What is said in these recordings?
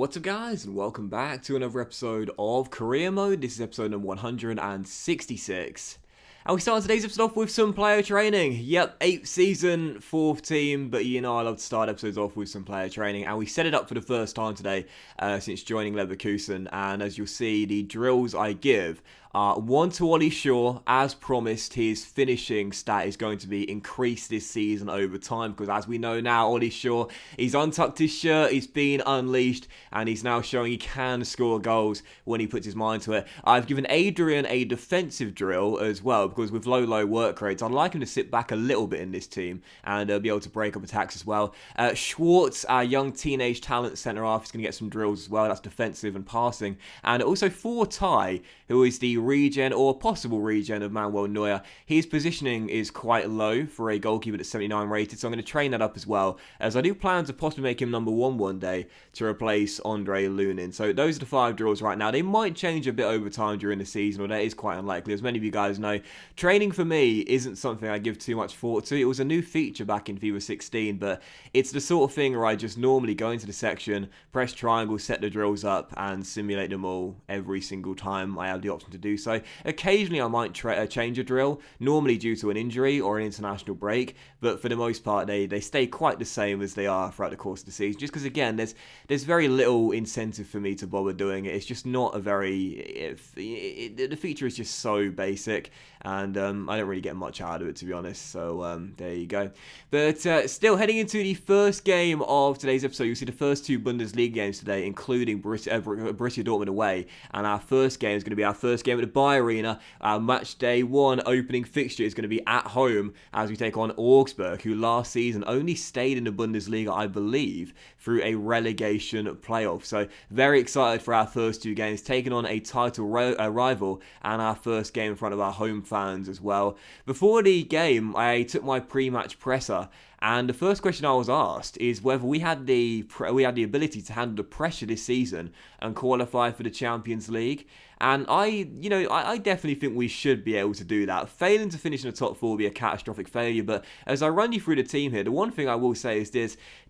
What's up guys, and welcome back to another episode of Career Mode. This is episode number 166. And we start today's episode off with some player training. Yep, 8th season, 4th team, but you know I love to start episodes off with some player training. And we set it up for the first time today since joining Leverkusen. And as you'll see, the drills I give are one to Ollie Shaw. As promised, his finishing stat is going to be increased this season over time, because as we know now, Ollie Shaw, he's untucked his shirt, he's been unleashed, and he's now showing he can score goals when he puts his mind to it. I've given Adrian a defensive drill as well, because with low work rates, I'd like him to sit back a little bit in this team and be able to break up attacks as well. Schwartz, our young teenage talent centre-half, is going to get some drills as well. That's defensive and passing. And also for Ty, who is the regen or possible regen of Manuel Neuer. His positioning is quite low for a goalkeeper that's 79 rated, so I'm going to train that up as well, as I do plan to possibly make him number 1 one day to replace Andre Lunin. So those are the 5 drills right now. They might change a bit over time during the season, or that is quite unlikely. As many of you guys know, training for me isn't something I give too much thought to. It was a new feature back in FIFA 16, but it's the sort of thing where I just normally go into the section, press triangle, set the drills up, and simulate them all every single time I have the option to do so. Occasionally I might change a drill, normally due to an injury or an international break, but for the most part they stay quite the same as they are throughout the course of the season, just because again there's very little incentive for me to bother doing it. It's just not a very the feature is just so basic, and I don't really get much out of it, to be honest. So there you go. But still, heading into the first game of today's episode, you'll see the first 2 Bundesliga games today, including Borussia Dortmund away, and our first game is going to be our first game at the Bayer Arena. Our match day 1 opening fixture is going to be at home as we take on Augsburg, who last season only stayed in the Bundesliga, I believe, through a relegation playoff. So very excited for our first 2 games, taking on a title rival, and our first game in front of our home fans as well. Before the game, I took my pre-match presser, and the first question I was asked is whether we had the ability to handle the pressure this season and qualify for the Champions League. And I definitely think we should be able to do that. Failing to finish in the top 4 would be a catastrophic failure, but as I run you through the team here, the one thing I will say is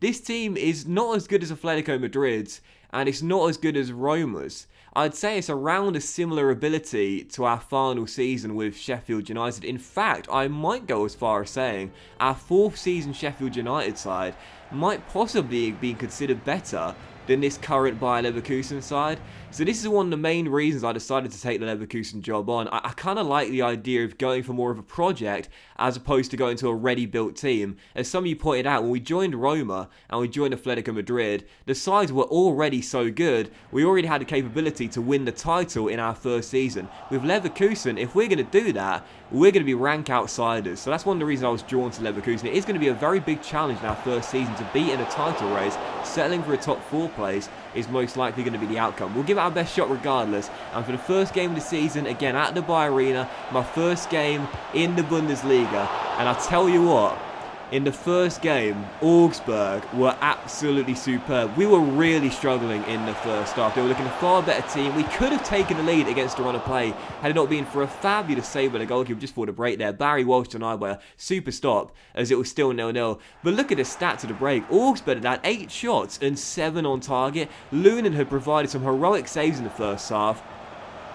this team is not as good as Atletico Madrid's, and it's not as good as Roma's. I'd say it's around a similar ability to our final season with Sheffield United. In fact, I might go as far as saying our 4th season Sheffield United side might possibly be considered better than this current Bayer Leverkusen side. So this is one of the main reasons I decided to take the Leverkusen job on. I kind of like the idea of going for more of a project as opposed to going to a ready-built team. As some of you pointed out, when we joined Roma and we joined Atletico Madrid, the sides were already so good, we already had the capability to win the title in our first season. With Leverkusen, if we're going to do that, we're going to be rank outsiders. So that's one of the reasons I was drawn to Leverkusen. It is going to be a very big challenge in our first season to beat in a title race. Settling for a top 4 place is most likely going to be the outcome. We'll give it our best shot regardless. And for the first game of the season, again at the Bayer Arena, my first game in the Bundesliga. And I tell you what, in the first game, Augsburg were absolutely superb. We were really struggling in the first half. They were looking a far better team. We could have taken the lead against the run of play had it not been for a fabulous save by the goalkeeper just before the break there. Barry Walsh denied by a super stop as it was still 0-0. But look at the stats of the break. Augsburg had 8 shots and 7 on target. Lunin had provided some heroic saves in the first half.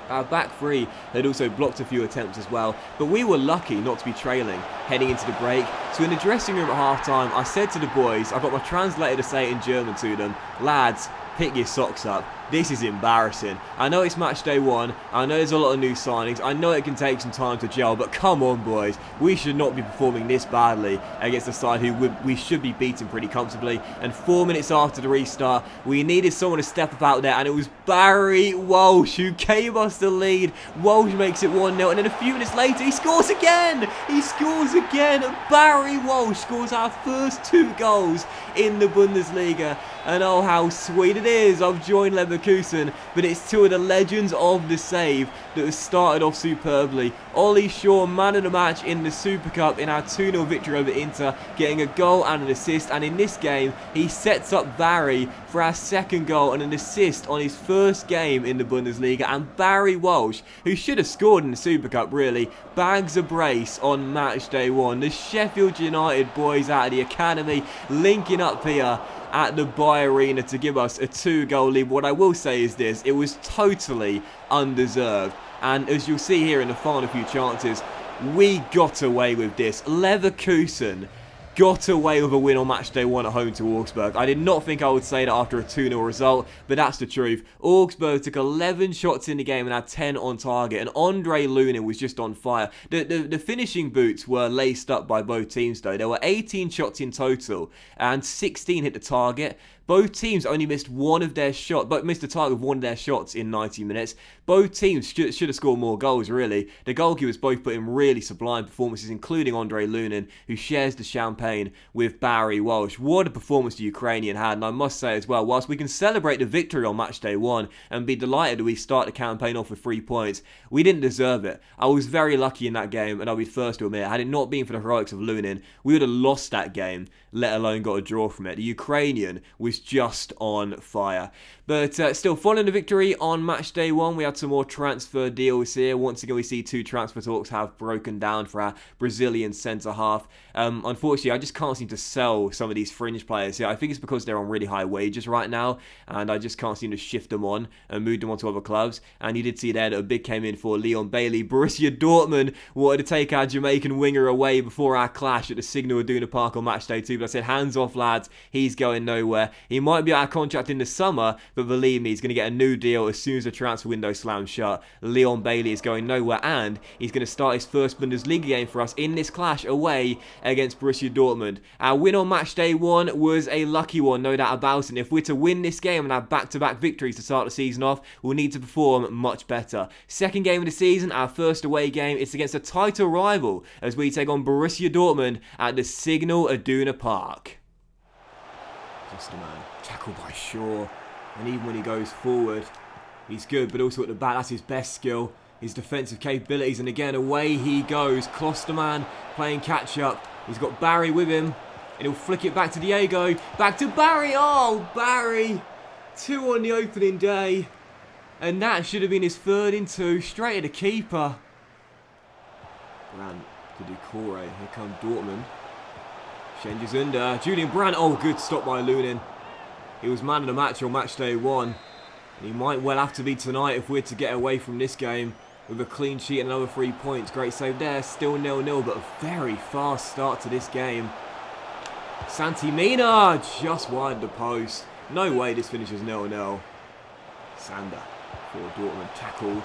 Our back 3 had also blocked a few attempts as well, but we were lucky not to be trailing heading into the break. So in the dressing room at half-time, I said to the boys, I got my translator to say it in German to them, lads, pick your socks up. This is embarrassing. I know it's match day 1. I know there's a lot of new signings. I know it can take some time to gel, but come on, boys. We should not be performing this badly against a side who we should be beating pretty comfortably. And 4 minutes after the restart, we needed someone to step up out there, and it was Barry Walsh who gave us the lead. Walsh makes it 1-0, and then a few minutes later, he scores again. He scores again. Barry Walsh scores our first 2 goals in the Bundesliga. And oh, how sweet it is. I've joined Leverkusen, but it's 2 of the legends of the save that has started off superbly. Ollie Shaw, man of the match in the Super Cup in our 2-0 victory over Inter, getting a goal and an assist. And in this game, he sets up Barry for our 2nd goal and an assist on his first game in the Bundesliga. And Barry Walsh, who should have scored in the Super Cup really, bags a brace on match day 1. The Sheffield United boys out of the academy linking up here. at the Bay Arena to give us a 2-goal lead. What I will say is this, it was totally undeserved. And as you'll see here in the final few chances, we got away with this. Leverkusen got away with a win on match day 1 at home to Augsburg. I did not think I would say that after a 2-0 result, but that's the truth. Augsburg took 11 shots in the game and had 10 on target, and Andre Lunin was just on fire. The finishing boots were laced up by both teams though. There were 18 shots in total, and 16 hit the target. Both teams only missed one of their shots, but missed the target with one of their shots in 90 minutes. Both teams should have scored more goals, really. The goalkeepers both put in really sublime performances, including Andre Lunin, who shares the champagne with Barry Walsh. What a performance the Ukrainian had, and I must say as well, whilst we can celebrate the victory on match day 1 and be delighted that we start the campaign off with 3 points, we didn't deserve it. I was very lucky in that game, and I'll be first to admit, had it not been for the heroics of Lunin, we would have lost that game, let alone got a draw from it. The Ukrainian was just on fire. But still, following the victory on match day 1, we had some more transfer deals here. Once again, we see 2 transfer talks have broken down for our Brazilian centre-half. Unfortunately, I just can't seem to sell some of these fringe players here. I think it's because they're on really high wages right now, and I just can't seem to shift them on and move them on to other clubs. And you did see there that a bid came in for Leon Bailey. Borussia Dortmund wanted to take our Jamaican winger away before our clash at the Signal Iduna Park on match day 2, but I said, hands off lads, he's going nowhere. He might be out of contract in the summer, but believe me, he's going to get a new deal as soon as the transfer window slams shut. Leon Bailey is going nowhere, and he's going to start his first Bundesliga game for us in this clash away against Borussia Dortmund. Our win on match day 1 was a lucky one, no doubt about it. And if we're to win this game and have back-to-back victories to start the season off, we'll need to perform much better. Second game of the season, our first away game, it's against a title rival as we take on Borussia Dortmund at the Signal Iduna Park. Just a man. Tackled by Shaw. And even when he goes forward, he's good, but also at the back, that's his best skill. His defensive capabilities, and again, away he goes. Klosterman playing catch-up. He's got Barry with him, and he'll flick it back to Diego. Back to Barry. Oh, Barry. 2 on the opening day. And that should have been his 3rd in 2. Straight at the keeper. Brandt to Ducouré. Here comes Dortmund. Changes under. Julian Brandt. Oh, good stop by Lunin. He was man of the match on match day 1. And he might well have to be tonight if we're to get away from this game with a clean sheet and another 3 points. Great save there. Still 0-0, but a very fast start to this game. Santi Mina just wide the post. No way this finishes 0-0. Sander for Dortmund. Tackled.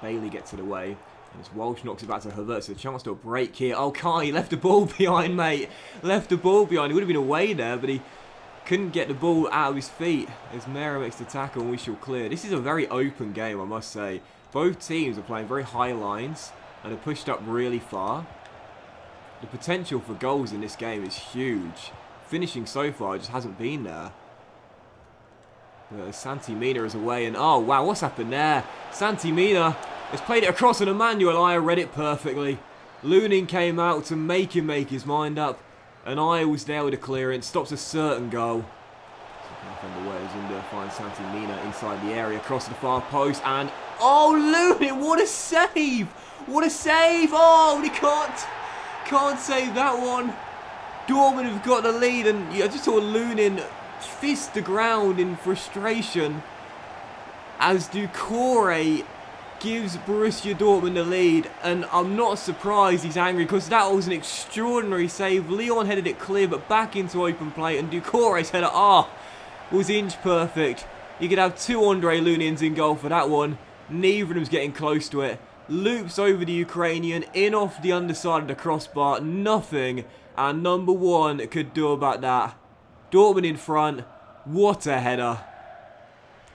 Bailey gets it away. And as Walsh knocks it back to Havertz, so a chance to a break here. Oh, Kai, he left the ball behind, mate. Left the ball behind. He would have been away there, but he couldn't get the ball out of his feet as Mera makes the tackle and we shall clear. This is a very open game, I must say. Both teams are playing very high lines and are pushed up really far. The potential for goals in this game is huge. Finishing so far just hasn't been there. Santi Mina is away and oh wow, what's happened there? Santi Mina has played it across and Emmanuel Ayer read it perfectly. Lunin came out to make him make his mind up. And Ayer was there with a clearance, stops a certain goal. Zunder finds Santi Mina inside the area, across the far post, and oh, Lunin, what a save! What a save! Oh, he can't save that one. Dortmund have got the lead, and I just saw Lunin fist the ground in frustration as Ducouré gives Borussia Dortmund the lead, and I'm not surprised he's angry because that was an extraordinary save. Leon headed it clear but back into open play, and Ducouré's header was inch perfect. You could have 2 Andre Lunins in goal for that one. Neither of them's getting close to it. Loops over the Ukrainian, in off the underside of the crossbar. Nothing and number 1 could do about that. Dortmund in front. What a header.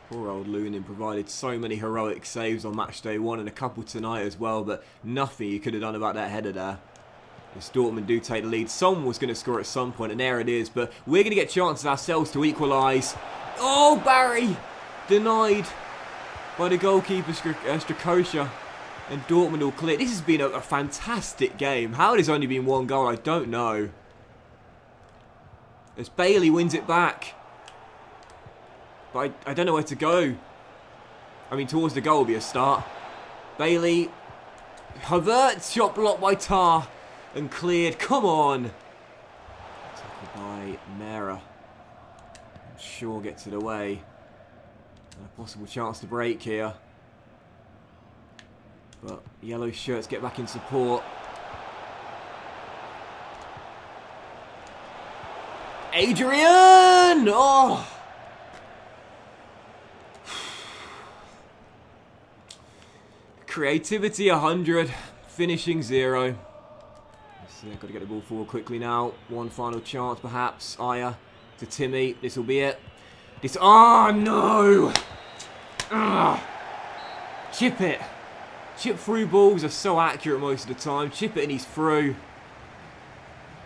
Poor old Lunin provided so many heroic saves on match day 1 and a couple tonight as well, but nothing you could have done about that header there. As Dortmund do take the lead, someone was going to score at some point, and there it is, but we're going to get chances ourselves to equalise. Oh, Barry! Denied by the goalkeeper Strakosha, and Dortmund will clear. This has been a fantastic game. How there's only been 1 goal, I don't know. As Bailey wins it back. But I don't know where to go. I mean, towards the goal will be a start. Bailey. Havertz, shot blocked by Tar. And cleared. Come on. Tackled by Mera. sure gets it away. A possible chance to break here. But yellow shirts get back in support. Adrian! Oh! Creativity 100, finishing 0. So got to get the ball forward quickly now. One final chance perhaps. Aya to Timmy. This will be it. This. Oh no! Ugh. Chip it. Chip through balls are so accurate most of the time. Chip it and he's through.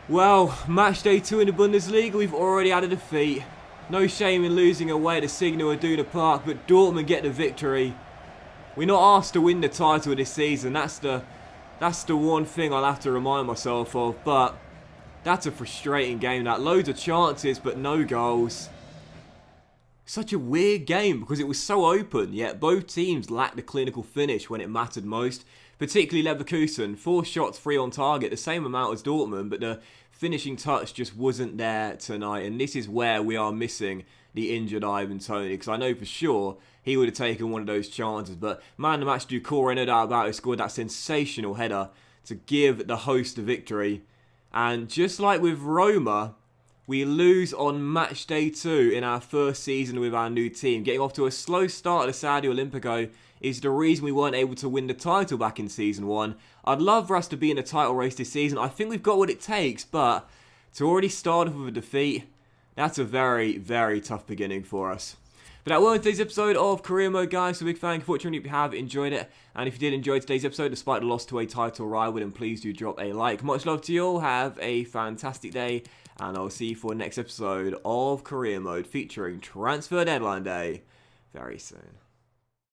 Well, match day 2 in the Bundesliga, we've already had a defeat. No shame in losing away to Signal Iduna Park, but Dortmund get the victory. We're not asked to win the title this season. That's the one thing I'll have to remind myself of. But that's a frustrating game. That loads of chances, but no goals. Such a weird game because it was so open, yet both teams lacked the clinical finish when it mattered most. Particularly Leverkusen, 4 shots, 3 on target, the same amount as Dortmund, but the finishing touch just wasn't there tonight. And this is where we are missing the injured Ivan Toney, because I know for sure he would have taken one of those chances. But man of the match, Ducore, no doubt about it, scored that sensational header to give the host the victory. And just like with Roma, we lose on match day 2 in our first season with our new team. Getting off to a slow start at the Stadio Olimpico is the reason we weren't able to win the title back in Season 1. I'd love for us to be in a title race this season. I think we've got what it takes, but to already start off with a defeat, that's a very, very tough beginning for us. But that was today's episode of Career Mode, guys. So big thank you for watching if you have enjoyed it. And if you did enjoy today's episode, despite the loss to a title rival, then please do drop a like. Much love to you all. Have a fantastic day. And I'll see you for the next episode of Career Mode featuring Transfer Deadline Day very soon.